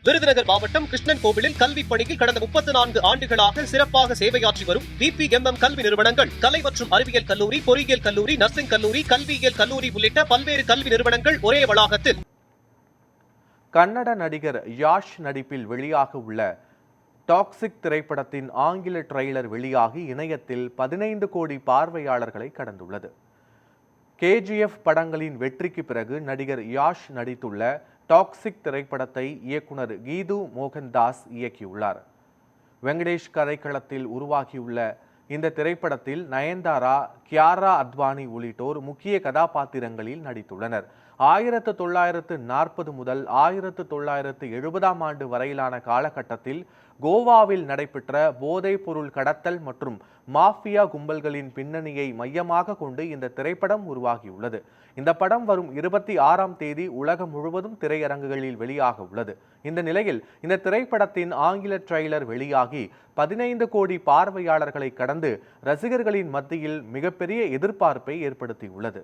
விருதுநகர் மாவட்டம் கிருஷ்ணன் கோவிலில் கல்வி பணியில் கடந்த 34 ஆண்டுகளாக சிறப்பாக சேவையாற்றி வரும் VPMM கல்வி நிறுவனங்கள், கலை மற்றும் அறிவியல் கல்லூரி, பொறியியல் கல்லூரி, நர்சிங் கல்லூரி, கல்வியியல் கல்லூரி உள்ளிட்ட பல்வேறு கல்வி நிறுவனங்கள் ஒரே வளாகத்தில். கன்னட நடிகர் யாஷ் நடிப்பில் வெளியாக உள்ள டாக்ஸிக் திரைப்படத்தின் ஆங்கில ட்ரெய்லர் வெளியாகி இணையத்தில் 15 கோடி பார்வையாளர்களை கடந்துள்ளது. KGF படங்களின் வெற்றிக்கு பிறகு நடிகர் யாஷ் நடித்துள்ள டாக்ஸிக் திரைப்படத்தை இயக்குனர் கீது மோகன்தாஸ் இயக்கியுள்ளார். வெங்கடேஷ் கதைக்களத்தில் உருவாகியுள்ள இந்த திரைப்படத்தில் நயன்தாரா, கியாரா அத்வானி உள்ளிட்டோர் முக்கிய கதாபாத்திரங்களில் நடித்துள்ளனர். 1940 முதல் 1970ஆம் ஆண்டு வரையிலான காலகட்டத்தில் கோவாவில் நடைபெற்ற போதைப் பொருள் கடத்தல் மற்றும் மாஃபியா கும்பல்களின் பின்னணியை மையமாக கொண்டு இந்த திரைப்படம் உருவாகியுள்ளது. இந்த படம் வரும் 26ஆம் தேதி உலகம் முழுவதும் திரையரங்குகளில் வெளியாக உள்ளது. இந்த நிலையில் இந்த திரைப்படத்தின் ஆங்கில ட்ரெய்லர் வெளியாகி 15 கோடி பார்வையாளர்களை கடந்து ரசிகர்களின் மத்தியில் மிகப்பெரிய எதிர்பார்ப்பை ஏற்படுத்தியுள்ளது.